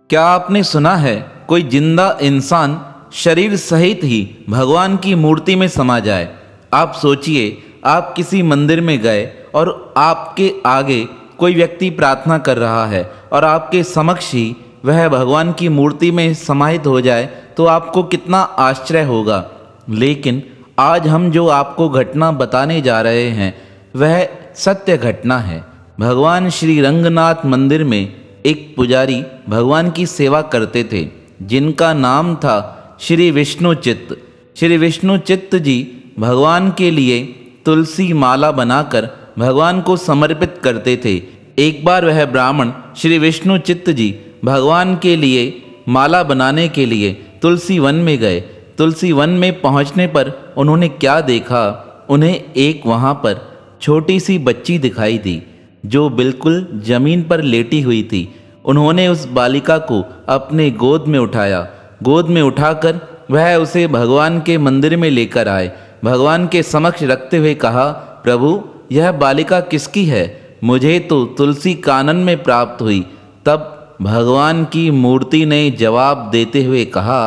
क्या आपने सुना है कोई जिंदा इंसान शरीर सहित ही भगवान की मूर्ति में समा जाए। आप सोचिए, आप किसी मंदिर में गए और आपके आगे कोई व्यक्ति प्रार्थना कर रहा है और आपके समक्ष ही वह भगवान की मूर्ति में समाहित हो जाए, तो आपको कितना आश्चर्य होगा। लेकिन आज हम जो आपको घटना बताने जा रहे हैं वह सत्य घटना है। भगवान श्री रंगनाथ मंदिर में एक पुजारी भगवान की सेवा करते थे जिनका नाम था श्री विष्णुचित्त। श्री विष्णुचित्त जी भगवान के लिए तुलसी माला बनाकर भगवान को समर्पित करते थे। एक बार वह ब्राह्मण श्री विष्णुचित्त जी भगवान के लिए माला बनाने के लिए तुलसी वन में गए। तुलसी वन में पहुंचने पर उन्होंने क्या देखा, उन्हें एक वहां पर छोटी सी बच्ची दिखाई दी जो बिल्कुल जमीन पर लेटी हुई थी। उन्होंने उस बालिका को अपने गोद में उठाया। गोद में उठाकर वह उसे भगवान के मंदिर में लेकर आए। भगवान के समक्ष रखते हुए कहा, प्रभु यह बालिका किसकी है? मुझे तो तुलसी कानन में प्राप्त हुई। तब भगवान की मूर्ति ने जवाब देते हुए कहा,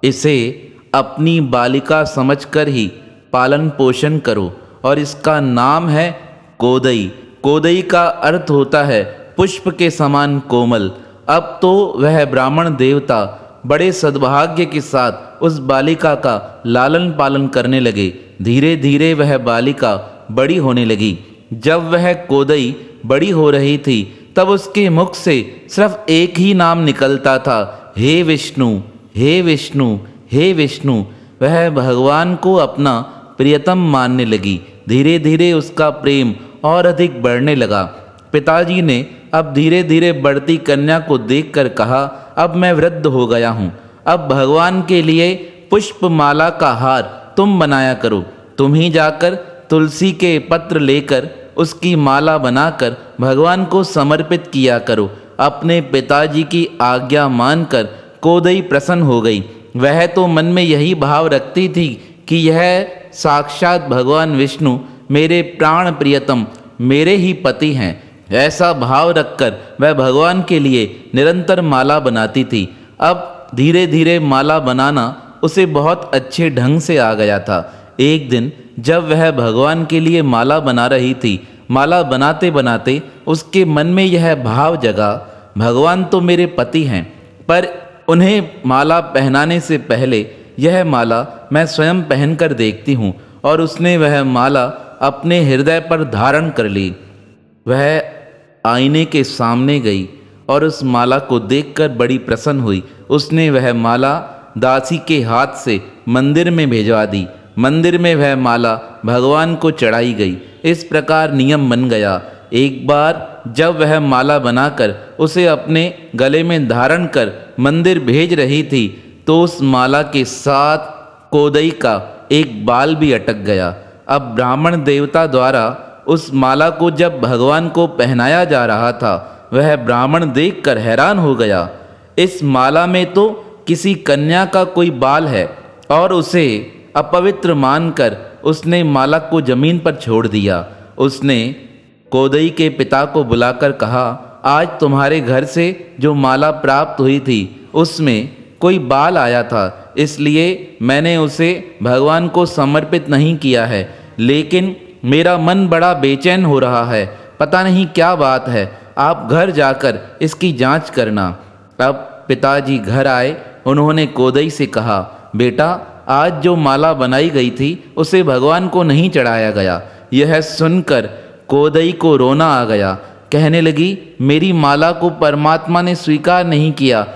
इसे अपनी बालिका समझकर ही पालन पोषण करो और इसका नाम है कोदई। कोदई का अर्थ होता है पुष्प के समान कोमल। अब तो वह ब्राह्मण देवता बड़े सद्भाग्य के साथ उस बालिका का लालन पालन करने लगे। धीरे धीरे वह बालिका बड़ी होने लगी। जब वह कोदई बड़ी हो रही थी तब उसके मुख से सिर्फ एक ही नाम निकलता था, हे विष्णु, हे विष्णु, हे विष्णु। वह भगवान को अपना प्रियतम मानने लगी। धीरे धीरे उसका प्रेम और अधिक बढ़ने लगा। पिताजी ने अब धीरे धीरे बढ़ती कन्या को देखकर कहा, अब मैं वृद्ध हो गया हूँ, अब भगवान के लिए पुष्प माला का हार तुम बनाया करो। तुम ही जाकर तुलसी के पत्र लेकर उसकी माला बनाकर भगवान को समर्पित किया करो। अपने पिताजी की आज्ञा मानकर कोदई प्रसन्न हो गई। वह तो मन में यही भाव रखती थी कि यह साक्षात भगवान विष्णु मेरे प्राण प्रियतम, मेरे ही पति हैं। ऐसा भाव रखकर वह भगवान के लिए निरंतर माला बनाती थी। अब धीरे धीरे माला बनाना उसे बहुत अच्छे ढंग से आ गया था। एक दिन जब वह भगवान के लिए माला बना रही थी, माला बनाते बनाते उसके मन में यह भाव जगा, भगवान तो मेरे पति हैं, पर उन्हें माला पहनाने से पहले यह माला मैं स्वयं पहनकर देखती हूँ। और उसने वह माला अपने हृदय पर धारण कर ली। वह आईने के सामने गई और उस माला को देखकर बड़ी प्रसन्न हुई। उसने वह माला दासी के हाथ से मंदिर में भिजवा दी। मंदिर में वह माला भगवान को चढ़ाई गई। इस प्रकार नियम बन गया। एक बार जब वह माला बनाकर उसे अपने गले में धारण कर मंदिर भेज रही थी तो उस माला के साथ कोदई का एक बाल भी अटक गया। अब ब्राह्मण देवता द्वारा उस माला को जब भगवान को पहनाया जा रहा था, वह ब्राह्मण देखकर हैरान हो गया। इस माला में तो किसी कन्या का कोई बाल है और उसे अपवित्र मानकर उसने माला को जमीन पर छोड़ दिया। उसने कोदई के पिता को बुलाकर कहा, आज तुम्हारे घर से जो माला प्राप्त हुई थी उसमें कोई बाल आया था, इसलिए मैंने उसे भगवान को समर्पित नहीं किया है। लेकिन मेरा मन बड़ा बेचैन हो रहा है, पता नहीं क्या बात है। आप घर जाकर इसकी जांच करना। अब पिताजी घर आए। उन्होंने कोदई से कहा, बेटा आज जो माला बनाई गई थी उसे भगवान को नहीं चढ़ाया गया। यह सुनकर कोदई को रोना आ गया। कहने लगी, मेरी माला को परमात्मा ने स्वीकार नहीं किया।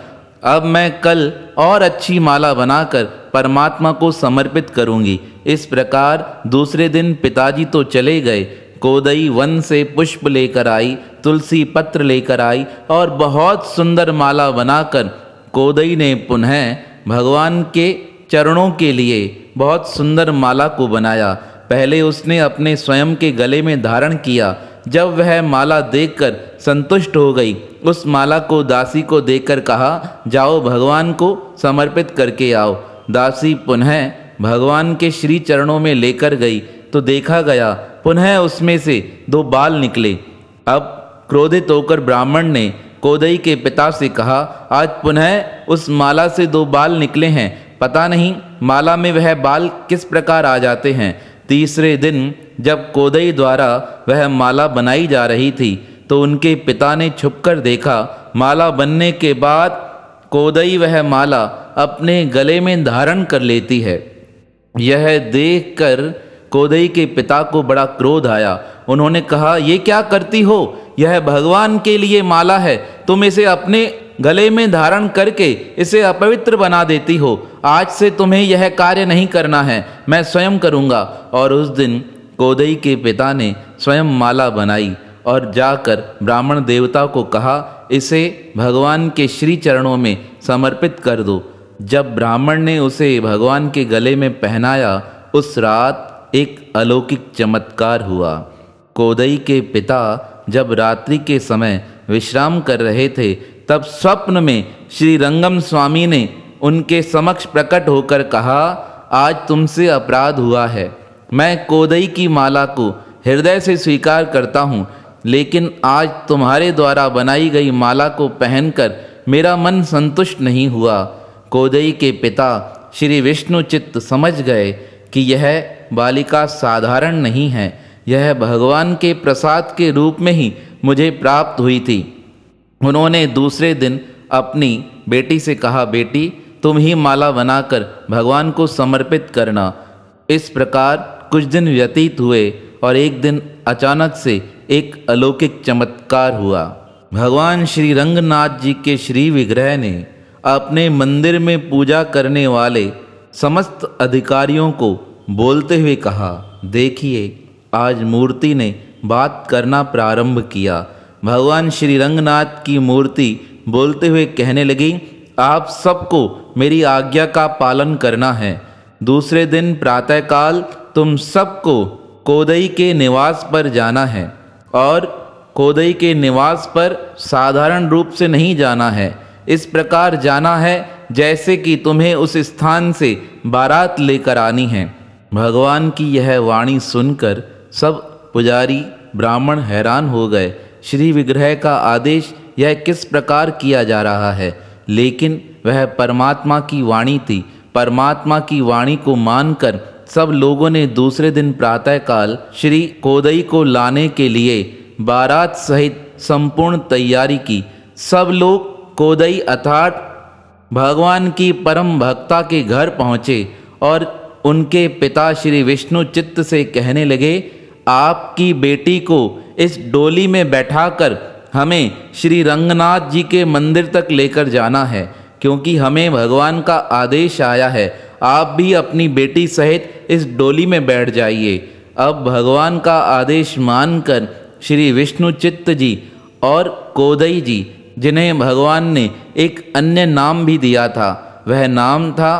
अब मैं कल और अच्छी माला बनाकर परमात्मा को समर्पित करूंगी। इस प्रकार दूसरे दिन पिताजी तो चले गए। कोदई वन से पुष्प लेकर आई, तुलसी पत्र लेकर आई और बहुत सुंदर माला बनाकर कोदई ने पुनः भगवान के चरणों के लिए बहुत सुंदर माला को बनाया। पहले उसने अपने स्वयं के गले में धारण किया। जब वह माला देखकर संतुष्ट हो गई, उस माला को दासी को देकर कहा, जाओ भगवान को समर्पित करके आओ। दासी पुनः भगवान के श्री चरणों में लेकर गई तो देखा गया पुनः उसमें से 2 बाल निकले। अब क्रोधित होकर ब्राह्मण ने कोदई के पिता से कहा, आज पुनः उस माला से 2 बाल निकले हैं, पता नहीं माला में वह बाल किस प्रकार आ जाते हैं। तीसरे दिन जब कोदई द्वारा वह माला बनाई जा रही थी तो उनके पिता ने छुपकर देखा। माला बनने के बाद कोदई वह माला अपने गले में धारण कर लेती है। यह देखकर कोदई के पिता को बड़ा क्रोध आया। उन्होंने कहा, ये क्या करती हो? यह भगवान के लिए माला है, तुम इसे अपने गले में धारण करके इसे अपवित्र बना देती हो। आज से तुम्हें यह कार्य नहीं करना है, मैं स्वयं करूँगा। और उस दिन कोदई के पिता ने स्वयं माला बनाई और जाकर ब्राह्मण देवता को कहा, इसे भगवान के श्री चरणों में समर्पित कर दो। जब ब्राह्मण ने उसे भगवान के गले में पहनाया, उस रात एक अलौकिक चमत्कार हुआ। कोदई के पिता जब रात्रि के समय विश्राम कर रहे थे, तब स्वप्न में श्री रंगम स्वामी ने उनके समक्ष प्रकट होकर कहा, आज तुमसे अपराध हुआ है। मैं कोदई की माला को हृदय से स्वीकार करता हूँ, लेकिन आज तुम्हारे द्वारा बनाई गई माला को पहनकर मेरा मन संतुष्ट नहीं हुआ। कोदई के पिता श्री विष्णु चित्त समझ गए कि यह बालिका साधारण नहीं है, यह भगवान के प्रसाद के रूप में ही मुझे प्राप्त हुई थी। उन्होंने दूसरे दिन अपनी बेटी से कहा, बेटी तुम ही माला बनाकर भगवान को समर्पित करना। इस प्रकार कुछ दिन व्यतीत हुए और एक दिन अचानक से एक अलौकिक चमत्कार हुआ। भगवान श्री रंगनाथ जी के श्री विग्रह ने अपने मंदिर में पूजा करने वाले समस्त अधिकारियों को बोलते हुए कहा, देखिए आज मूर्ति ने बात करना प्रारंभ किया। भगवान श्री रंगनाथ की मूर्ति बोलते हुए कहने लगी, आप सबको मेरी आज्ञा का पालन करना है। दूसरे दिन प्रातःकाल तुम सबको कोदई के निवास पर जाना है और कोदई के निवास पर साधारण रूप से नहीं जाना है। इस प्रकार जाना है जैसे कि तुम्हें उस स्थान से बारात लेकर आनी है। भगवान की यह वाणी सुनकर सब पुजारी ब्राह्मण हैरान हो गए। श्री विग्रह का आदेश यह किस प्रकार किया जा रहा है? लेकिन वह परमात्मा की वाणी थी। परमात्मा की वाणी को मानकर सब लोगों ने दूसरे दिन प्रातःकाल श्री कोदई को लाने के लिए बारात सहित संपूर्ण तैयारी की। सब लोग कोदई अर्थात भगवान की परम भक्ता के घर पहुँचे और उनके पिता श्री विष्णु चित्त से कहने लगे, आपकी बेटी को इस डोली में बैठाकर हमें श्री रंगनाथ जी के मंदिर तक लेकर जाना है, क्योंकि हमें भगवान का आदेश आया है। आप भी अपनी बेटी सहित इस डोली में बैठ जाइए। अब भगवान का आदेश मानकर श्री विष्णु चित्त जी और कोदई जी, जिन्हें भगवान ने एक अन्य नाम भी दिया था, वह नाम था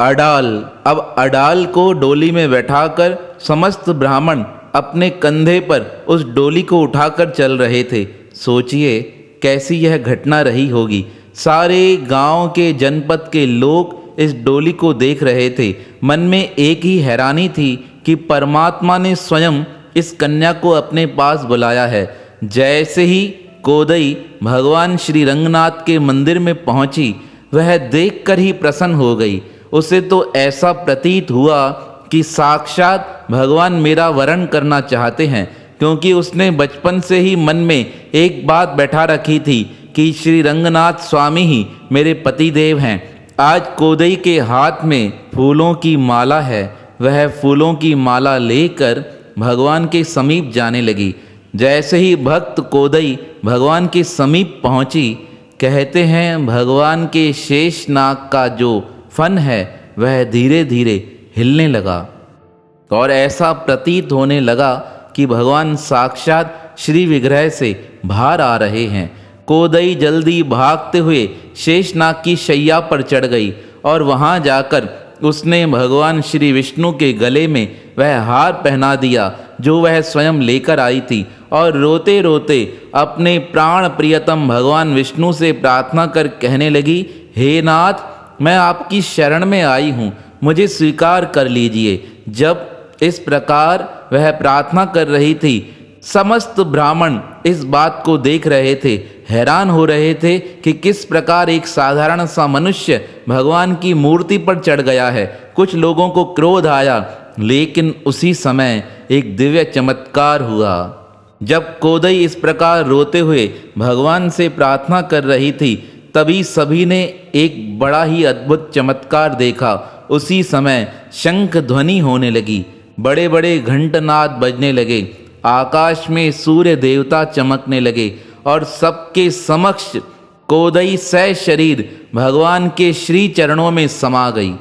अडाल। अब अडाल को डोली में बैठाकर समस्त ब्राह्मण अपने कंधे पर उस डोली को उठाकर चल रहे थे। सोचिए कैसी यह घटना रही होगी। सारे गांव के जनपद के लोग इस डोली को देख रहे थे। मन में एक ही हैरानी थी कि परमात्मा ने स्वयं इस कन्या को अपने पास बुलाया है। जैसे ही कोदई भगवान श्री रंगनाथ के मंदिर में पहुंची, वह देखकर ही प्रसन्न हो गई। उसे तो ऐसा प्रतीत हुआ कि साक्षात भगवान मेरा वरण करना चाहते हैं, क्योंकि उसने बचपन से ही मन में एक बात बैठा रखी थी कि श्री रंगनाथ स्वामी ही मेरे पति देव हैं। आज कोदई के हाथ में फूलों की माला है। वह फूलों की माला लेकर भगवान के समीप जाने लगी। जैसे ही भक्त कोदई भगवान के समीप पहुंची, कहते हैं भगवान के शेषनाग का जो फन है वह धीरे धीरे हिलने लगा और ऐसा प्रतीत होने लगा कि भगवान साक्षात श्री विग्रह से बाहर आ रहे हैं। कोदई जल्दी भागते हुए शेषनाग की शैया पर चढ़ गई और वहां जाकर उसने भगवान श्री विष्णु के गले में वह हार पहना दिया जो वह स्वयं लेकर आई थी, और रोते रोते अपने प्राण प्रियतम भगवान विष्णु से प्रार्थना कर कहने लगी, हे नाथ, मैं आपकी शरण में आई हूँ, मुझे स्वीकार कर लीजिए। जब इस प्रकार वह प्रार्थना कर रही थी, समस्त ब्राह्मण इस बात को देख रहे थे, हैरान हो रहे थे कि किस प्रकार एक साधारण सा मनुष्य भगवान की मूर्ति पर चढ़ गया है। कुछ लोगों को क्रोध आया, लेकिन उसी समय एक दिव्य चमत्कार हुआ। जब कोदई इस प्रकार रोते हुए भगवान से प्रार्थना कर रही थी, तभी सभी ने एक बड़ा ही अद्भुत चमत्कार देखा। उसी समय शंख ध्वनि होने लगी, बड़े बड़े घंटनाद बजने लगे, आकाश में सूर्य देवता चमकने लगे और सबके समक्ष कोदई सशरीर भगवान के श्री चरणों में समा गई।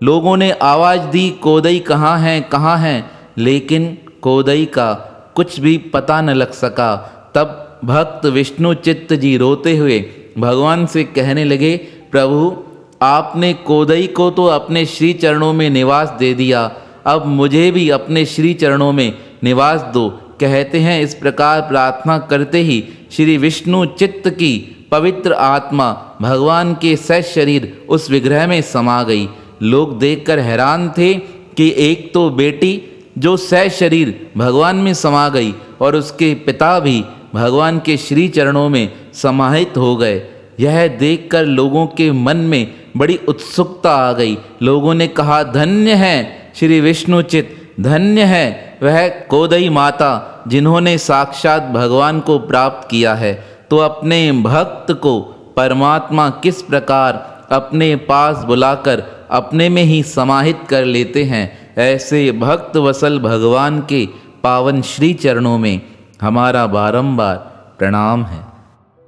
लोगों ने आवाज़ दी, कोदई कहाँ हैं, कहाँ हैं? लेकिन कोदई का कुछ भी पता न लग सका। तब भक्त विष्णु चित्त जी रोते हुए भगवान से कहने लगे, प्रभु आपने कोदई को तो अपने श्री चरणों में निवास दे दिया, अब मुझे भी अपने श्री चरणों में निवास दो। कहते हैं इस प्रकार प्रार्थना करते ही श्री विष्णु चित्त की पवित्र आत्मा भगवान के सशरीर उस विग्रह में समा गई। लोग देखकर हैरान थे कि एक तो बेटी जो सशरीर भगवान में समा गई और उसके पिता भी भगवान के श्री चरणों में समाहित हो गए। यह देखकर लोगों के मन में बड़ी उत्सुकता आ गई। लोगों ने कहा, धन्य है श्री विष्णुचित, धन्य है वह कोदई माता जिन्होंने साक्षात भगवान को प्राप्त किया है। तो अपने भक्त को परमात्मा किस प्रकार अपने पास बुलाकर अपने में ही समाहित कर लेते हैं, ऐसे भक्त वसल भगवान के पावन श्री चरणों में हमारा बारंबार प्रणाम है,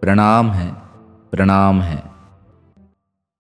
प्रणाम है, प्रणाम है।